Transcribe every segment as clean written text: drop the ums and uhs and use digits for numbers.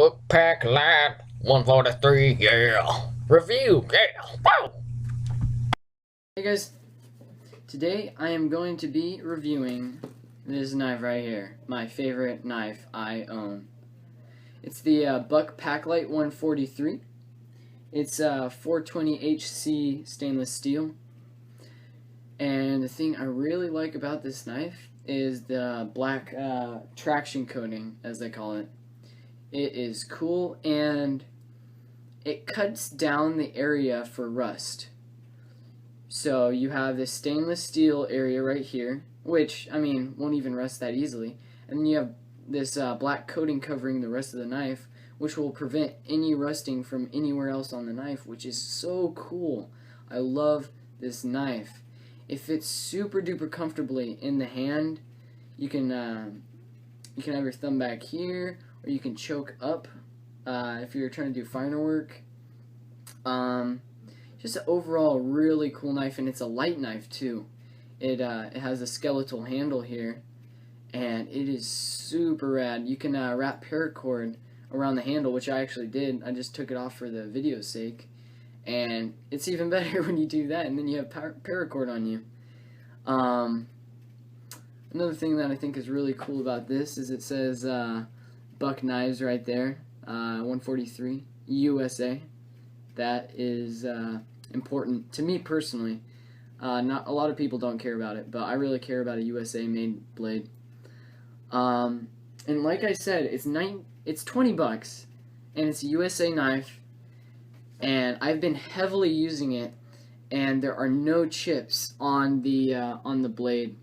Buck Paklite 143, yeah. Review, yeah. Wow. Hey guys, today I am going to be reviewing this knife right here, my favorite knife I own. It's the Buck Paklite 143. It's 420HC stainless steel. And the thing I really like about this knife is the black traction coating, as they call it. It is cool and it cuts down the area for rust. So you have this stainless steel area right here, which, I mean, won't even rust that easily. And then you have this black coating covering the rest of the knife, which will prevent any rusting from anywhere else on the knife, which is so cool. I love this knife. It fits super duper comfortably in the hand. You can have your thumb back here, or you can choke up if you're trying to do finer work. Just an overall really cool knife, and it's a light knife too. It has a skeletal handle here, and it is super rad. You can wrap paracord around the handle, which I actually did. I just took it off for the video's sake, and it's even better when you do that, and then you have paracord on you. Another thing that I think is really cool about this is it says Buck Knives right there, 143 USA. That is important to me personally. Not a lot of people don't care about it, but I really care about a USA made blade. And like I said, it's $20, and it's a USA knife, and I've been heavily using it, and there are no chips on the blade.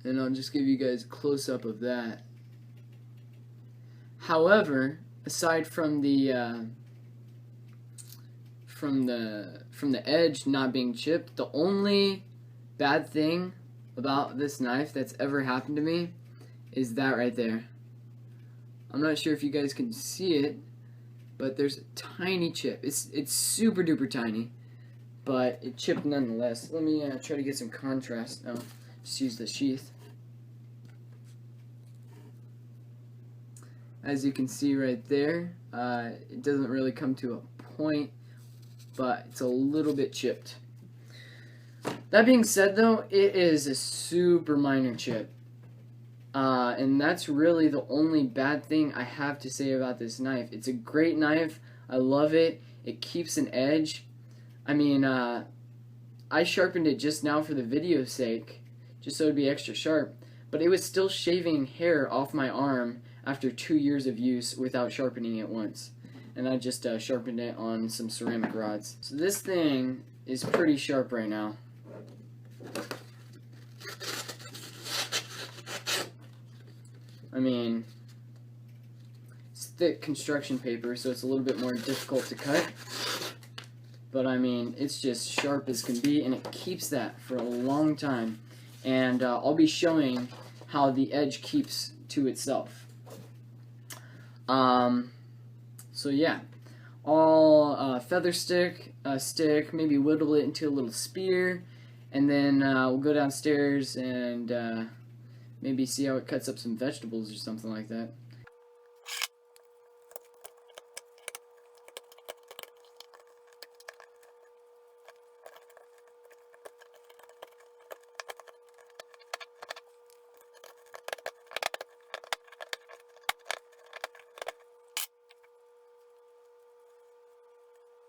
And I'll just give you guys a close up of that. However, aside from the edge not being chipped, the only bad thing about this knife that's ever happened to me is that right there. I'm not sure if you guys can see it, but there's a tiny chip. It's super duper tiny, but it chipped nonetheless. Let me try to get some contrast now. Just use the sheath. As you can see right there, it doesn't really come to a point, but it's a little bit chipped. That being said though, it is a super minor chip. And that's really the only bad thing I have to say about this knife. It's a great knife. I love it. It keeps an edge. I mean, I sharpened it just now for the video's sake, just so it'd be extra sharp. But it was still shaving hair off my arm after 2 years of use without sharpening it once. And I just sharpened it on some ceramic rods. So this thing is pretty sharp right now. I mean, it's thick construction paper, so it's a little bit more difficult to cut. But I mean, it's just sharp as can be, and it keeps that for a long time. And I'll be showing how the edge keeps to itself. So yeah, I'll feather stick, maybe whittle it into a little spear, and then we'll go downstairs and maybe see how it cuts up some vegetables or something like that.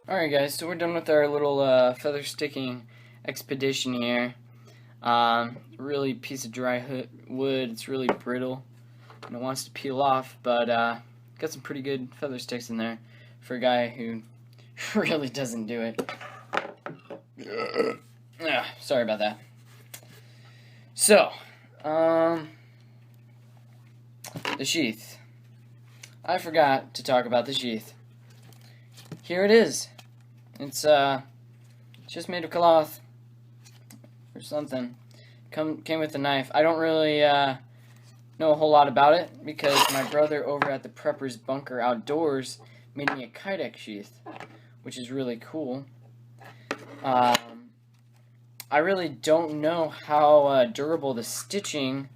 Alright guys, so we're done with our little feather sticking expedition here. Really piece of dry wood, it's really brittle and it wants to peel off, but got some pretty good feather sticks in there for a guy who really doesn't do it. Sorry about that. So, the sheath. I forgot to talk about the sheath. Here it is. It's just made of cloth or something. Came with the knife. I don't really know a whole lot about it because my brother over at the Prepper's Bunker Outdoors made me a kydex sheath, which is really cool. I really don't know how durable the stitching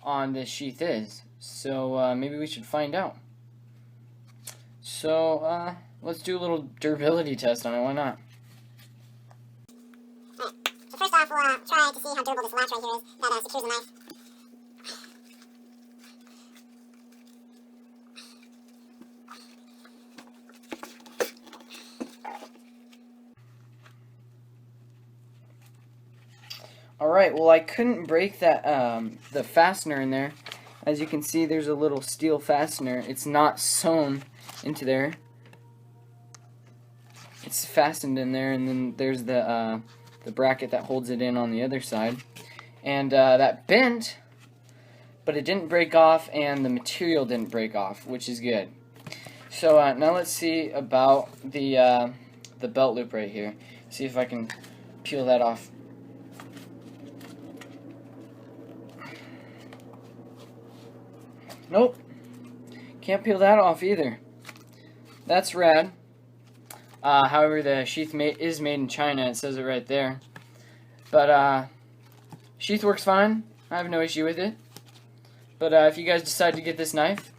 on this sheath is, so maybe we should find out. So, let's do a little durability test on it. Why not? Alright, so first off, we'll try to see how durable this latch right here is that secures the knife. Alright, well I couldn't break that, the fastener in there. As you can see, there's a little steel fastener. It's not sewn into there. It's fastened in there, and then there's the bracket that holds it in on the other side. And that bent, but it didn't break off, and the material didn't break off, which is good. So now let's see about the belt loop right here. See if I can peel that off. Nope, can't peel that off either. That's rad. However, the sheath is made in China. It says it right there. But sheath works fine. I have no issue with it. But if you guys decide to get this knife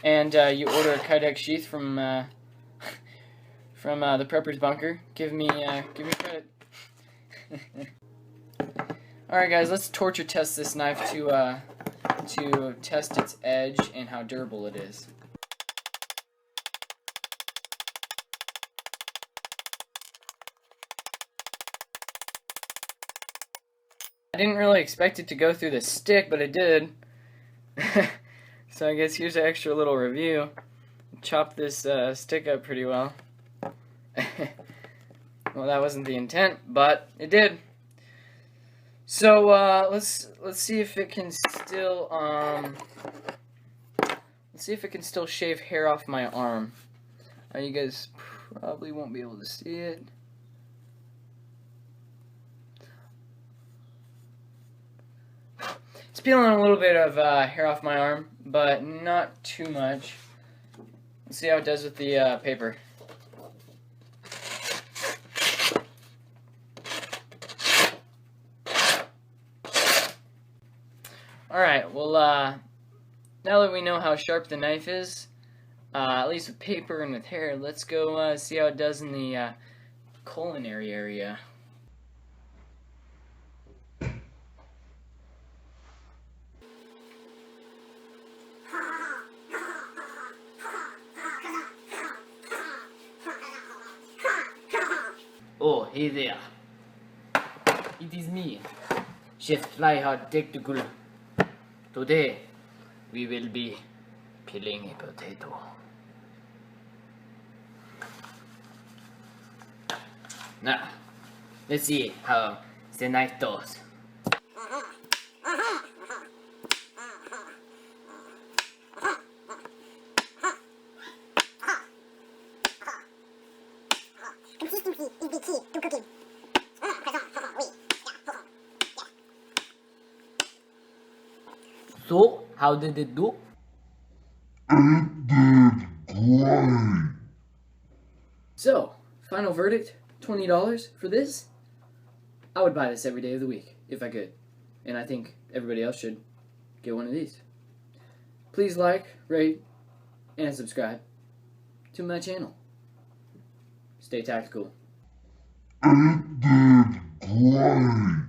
and you order a Kydex sheath from the Prepper's Bunker, give me credit. All right, guys, let's torture test this knife to test its edge and how durable it is. I didn't really expect it to go through the stick, but it did. So I guess here's an extra little review. Chopped this stick up pretty well. Well, that wasn't the intent, but it did. So let's see if it can still shave hair off my arm. You guys probably won't be able to see it. It's peeling a little bit of hair off my arm, but not too much. Let's see how it does with the paper. Alright, well, now that we know how sharp the knife is, at least with paper and with hair, let's go see how it does in the culinary area. Oh, hey there. It is me, Chef Flyhard Tactical. Today, we will be peeling a potato. Now, let's see how the knife does. Consistency is the key to cooking. So, how did it do? It did great. So, final verdict, $20 for this? I would buy this every day of the week, if I could. And I think everybody else should get one of these. Please like, rate, and subscribe to my channel. Stay tactical. It did great.